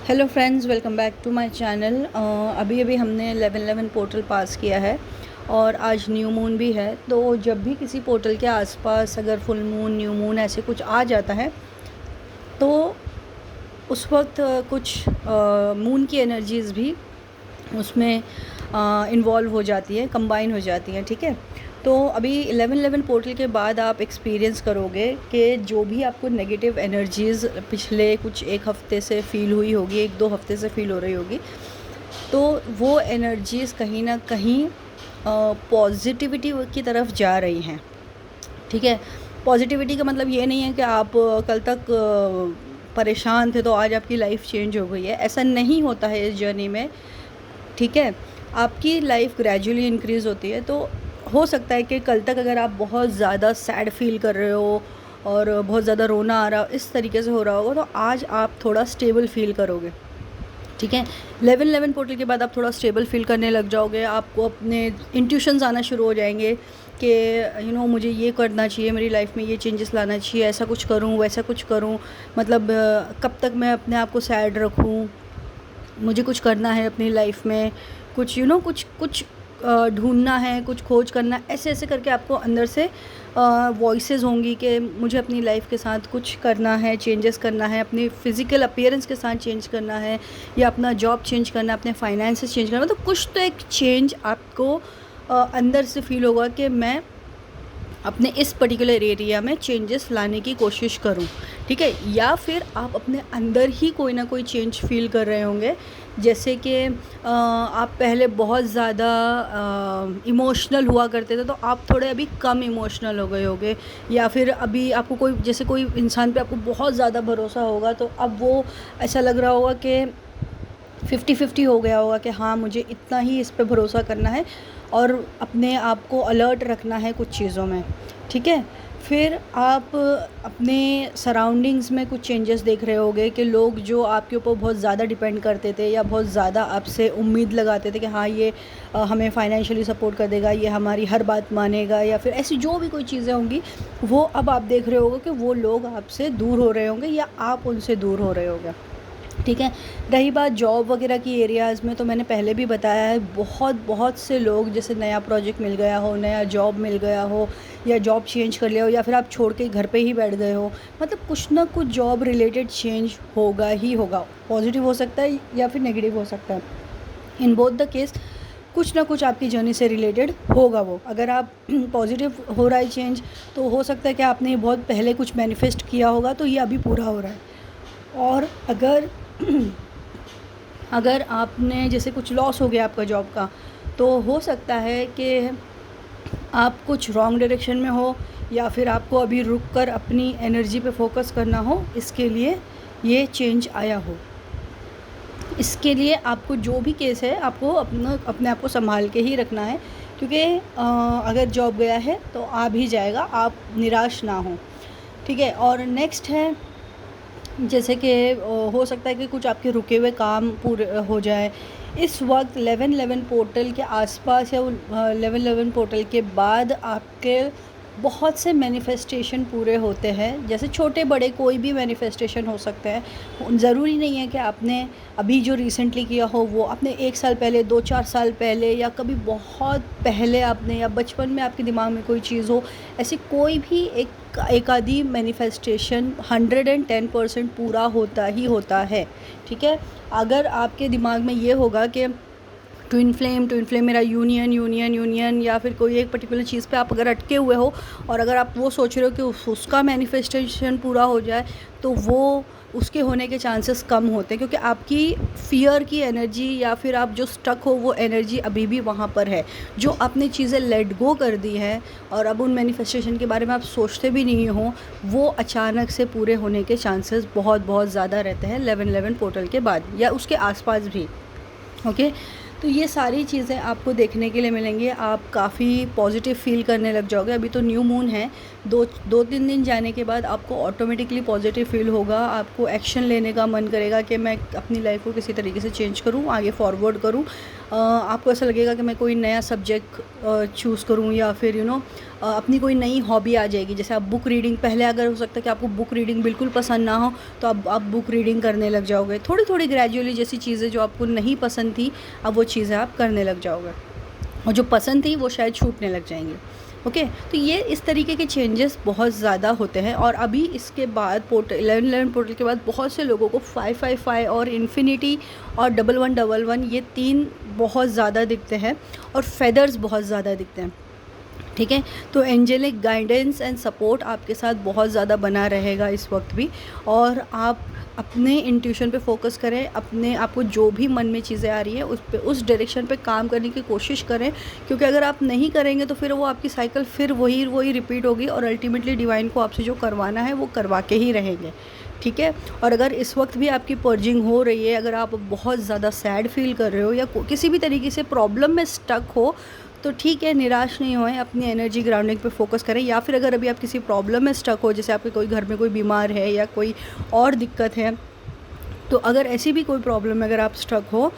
Hello friends, welcome back to my channel. अभी अभी हमने 11/11 पोर्टल पास किया है और आज न्यू मून भी है। तो जब भी किसी पोर्टल के आसपास अगर फुल मून, न्यू मून ऐसे कुछ आ जाता है तो उस वक्त कुछ मून की एनर्जीज़ भी उसमें इन्वॉल्व हो जाती है, कंबाइन हो जाती हैं। ठीक है, तो अभी 11/11 पोर्टल के बाद आप एक्सपीरियंस करोगे कि जो भी आपको नेगेटिव एनर्जीज़ पिछले कुछ एक हफ़्ते से फ़ील हुई होगी, 1-2 हफ़्ते से फ़ील हो रही होगी, तो वो एनर्जीज़ कहीं ना कहीं पॉजिटिविटी की तरफ जा रही हैं। ठीक है, पॉजिटिविटी का मतलब ये नहीं है कि आप कल तक परेशान थे तो आज आपकी लाइफ चेंज हो गई है। ऐसा नहीं होता है इस जर्नी में। ठीक है, आपकी लाइफ ग्रेजुअली इंक्रीज़ होती है। तो हो सकता है कि कल तक अगर आप बहुत ज़्यादा सैड फील कर रहे हो और बहुत ज़्यादा रोना आ रहा हो, इस तरीके से हो रहा होगा, तो आज आप थोड़ा स्टेबल फील करोगे। ठीक है, 11/11 पोर्टल के बाद आप थोड़ा स्टेबल फील करने लग जाओगे। आपको अपने इंट्यूशंस आना शुरू हो जाएंगे कि मुझे ये करना चाहिए, मेरी लाइफ में ये चेंजेस लाना चाहिए, ऐसा कुछ करूँ, वैसा कुछ करूँ। मतलब कब तक मैं अपने आप को सैड रखूँ, मुझे कुछ करना है अपनी लाइफ में, कुछ कुछ कुछ ढूंढना है, कुछ खोज करना, ऐसे ऐसे करके आपको अंदर से वॉइसेस होंगी कि मुझे अपनी लाइफ के साथ कुछ करना है, चेंजेस करना है, अपनी फ़िज़िकल अपीयरेंस के साथ चेंज करना है, या अपना जॉब चेंज करना है, अपने फाइनेंसेस चेंज करना है। मतलब कुछ तो एक चेंज आपको अंदर से फील होगा कि मैं अपने इस पर्टिकुलर एरिया में चेंजेस लाने की कोशिश करूं। ठीक है, या फिर आप अपने अंदर ही कोई ना कोई चेंज फील कर रहे होंगे, जैसे कि आप पहले बहुत ज़्यादा इमोशनल हुआ करते थे, तो आप थोड़े अभी कम इमोशनल हो गए होंगे। या फिर अभी आपको कोई इंसान पे आपको बहुत ज़्यादा भरोसा होगा, तो अब वो ऐसा लग रहा होगा कि 50-50 हो गया होगा कि हाँ, मुझे इतना ही इस पे भरोसा करना है और अपने आप को अलर्ट रखना है कुछ चीज़ों में। ठीक है, फिर आप अपने सराउंडिंग्स में कुछ चेंजेस देख रहे होगे कि लोग जो आपके ऊपर बहुत ज़्यादा डिपेंड करते थे या बहुत ज़्यादा आपसे उम्मीद लगाते थे कि हाँ, ये हमें फाइनेंशियली सपोर्ट कर देगा, ये हमारी हर बात मानेगा, या फिर ऐसी जो भी कोई चीज़ें होंगी, वो अब आप देख रहे होगे कि वो लोग आपसे दूर हो रहे होंगे या आप उनसे दूर हो रहे होगे। ठीक है, रही बात जॉब वगैरह की एरियाज़ में, तो मैंने पहले भी बताया है, बहुत बहुत से लोग, जैसे नया प्रोजेक्ट मिल गया हो, नया जॉब मिल गया हो, या जॉब चेंज कर लिया हो, या फिर आप छोड़ के घर पे ही बैठ गए हो, मतलब कुछ ना कुछ जॉब रिलेटेड चेंज होगा ही होगा। पॉजिटिव हो सकता है या फिर नेगेटिव हो सकता है। इन बोथ द केस कुछ ना कुछ आपकी जर्नी से रिलेटेड होगा वो। अगर आप पॉजिटिव हो रहा है चेंज, तो हो सकता है कि आपने बहुत पहले कुछ मैनिफेस्ट किया होगा, तो ये अभी पूरा हो रहा है। और अगर अगर आपने जैसे कुछ लॉस हो गया आपका जॉब का, तो हो सकता है कि आप कुछ रॉन्ग डायरेक्शन में हो, या फिर आपको अभी रुक कर अपनी एनर्जी पे फोकस करना हो, इसके लिए ये चेंज आया हो। इसके लिए आपको जो भी केस है, आपको अपने आप को संभाल के ही रखना है, क्योंकि अगर जॉब गया है तो आ भी जाएगा, आप निराश ना हो। ठीक है, और नेक्स्ट है, जैसे कि हो सकता है कि कुछ आपके रुके हुए काम पूरे हो जाए इस वक्त 11/11 पोर्टल के आसपास, या 11/11 पोर्टल के बाद आपके बहुत से मैनिफेस्टेशन पूरे होते हैं। जैसे छोटे बड़े कोई भी मैनिफेस्टेशन हो सकते हैं। ज़रूरी नहीं है कि आपने अभी जो रिसेंटली किया हो, वो आपने 1 साल पहले, 2-4 साल पहले, या कभी बहुत पहले आपने, या बचपन में आपके दिमाग में कोई चीज़ हो। ऐसी कोई भी एक आधी मैनिफेस्टेशन 110% पूरा होता ही होता है। ठीक है, अगर आपके दिमाग में ये होगा कि ट्विन फ्लेम मेरा यूनियन यूनियन यूनियन, या फिर कोई एक पर्टिकुलर चीज़ पे आप अगर अटके हुए हो, और अगर आप वो सोच रहे हो कि उसका मैनिफेस्टेशन पूरा हो जाए, तो वो उसके होने के चांसेस कम होते हैं, क्योंकि आपकी फ़ियर की एनर्जी, या फिर आप जो स्टक हो, वो एनर्जी अभी भी वहाँ पर है। जो आपने चीज़ें लेट गो कर दी हैं और अब उन मैनिफेस्टेशन के बारे में आप सोचते भी नहीं हो, वो अचानक से पूरे होने के चांसेस बहुत बहुत ज़्यादा रहते हैं 11/11 पोर्टल के बाद या उसके आसपास भी। ओके, तो ये सारी चीज़ें आपको देखने के लिए मिलेंगी। आप काफ़ी पॉजिटिव फ़ील करने लग जाओगे। अभी तो न्यू मून है, 2-3 दिन जाने के बाद आपको ऑटोमेटिकली पॉजिटिव फ़ील होगा। आपको एक्शन लेने का मन करेगा कि मैं अपनी लाइफ को किसी तरीके से चेंज करूँ, आगे फॉरवर्ड करूँ। आपको ऐसा लगेगा कि मैं कोई नया सब्जेक्ट चूज़ करूँ, या फिर अपनी कोई नई हॉबी आ जाएगी। जैसे आप बुक रीडिंग, पहले अगर हो सकता है कि आपको बुक रीडिंग बिल्कुल पसंद ना हो, तो अब आप बुक रीडिंग करने लग जाओगे। थोड़ी-थोड़ी ग्रेजुअली जैसी चीज़ें जो आपको नहीं पसंद थी, अब वो चीज़ें आप करने लग जाओगे, और जो पसंद थी वो शायद छूटने लग जाएंगी। ओके, तो ये इस तरीके के चेंजेस बहुत ज़्यादा होते हैं। और अभी इसके बाद पोर्टल 11-11 पोर्टल के बाद बहुत से लोगों को 555 और इन्फिनिटी और 1111 ये 3 बहुत ज़्यादा दिखते हैं, और फेदर्स बहुत ज़्यादा दिखते हैं। ठीक है, तो एंजेलिक गाइडेंस एंड सपोर्ट आपके साथ बहुत ज़्यादा बना रहेगा इस वक्त भी। और आप अपने इंट्यूशन पे फोकस करें, अपने आपको जो भी मन में चीज़ें आ रही है उस पे, उस डायरेक्शन पे काम करने की कोशिश करें, क्योंकि अगर आप नहीं करेंगे तो फिर वो आपकी साइकिल फिर वही रिपीट होगी, और अल्टीमेटली डिवाइन को आपसे जो करवाना है वो करवा के ही रहेंगे। ठीक है, और अगर इस वक्त भी आपकी पर्जिंग हो रही है, अगर आप बहुत ज़्यादा सैड फील कर रहे हो, या किसी भी तरीके से प्रॉब्लम में स्टक हो, तो ठीक है, निराश नहीं होएं, अपनी एनर्जी ग्राउंडिंग पे फोकस करें। या फिर अगर अभी आप किसी प्रॉब्लम में स्टक हो, जैसे आपके कोई घर में कोई बीमार है या कोई और दिक्कत है, तो अगर ऐसी भी कोई प्रॉब्लम में अगर आप स्टक हो,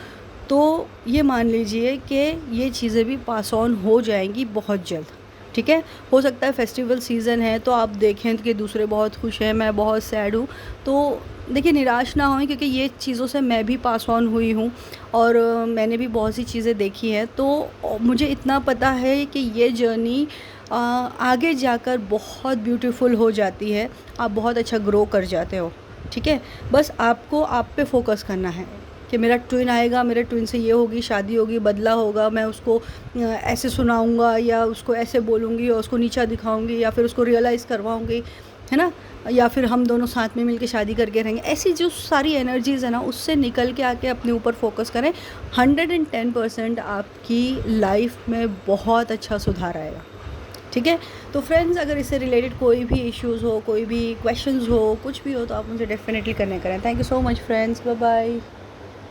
तो ये मान लीजिए कि ये चीज़ें भी पास ऑन हो जाएंगी बहुत जल्द। ठीक है, हो सकता है फेस्टिवल सीज़न है तो आप देखें कि दूसरे बहुत खुश हैं, मैं बहुत सैड हूँ, तो देखिए निराश ना होएं, क्योंकि ये चीज़ों से मैं भी पास ऑन हुई हूँ, और मैंने भी बहुत सी चीज़ें देखी हैं। तो मुझे इतना पता है कि ये जर्नी आगे जाकर बहुत ब्यूटीफुल हो जाती है, आप बहुत अच्छा ग्रो कर जाते हो। ठीक है, बस आपको आप पे फोकस करना है कि मेरा ट्विन आएगा, मेरे ट्विन से ये होगी, शादी होगी, बदला होगा, मैं उसको ऐसे सुनाऊंगा, या उसको ऐसे बोलूँगी, और उसको नीचा दिखाऊंगी, या फिर उसको रियलाइज़ करवाऊंगी, है ना, या फिर हम दोनों साथ में मिलके शादी करके रहेंगे। ऐसी जो सारी एनर्जीज़ है ना, उससे निकल के आके अपने ऊपर फोकस करें। 110% आपकी लाइफ में बहुत अच्छा सुधार आएगा। ठीक है, तो फ्रेंड्स, अगर इससे रिलेटेड कोई भी इश्यूज़ हो, कोई भी क्वेश्चंस हो, कुछ भी हो, तो आप मुझे डेफिनेटली कनेक्ट करें। Thank you so much friends, bye bye.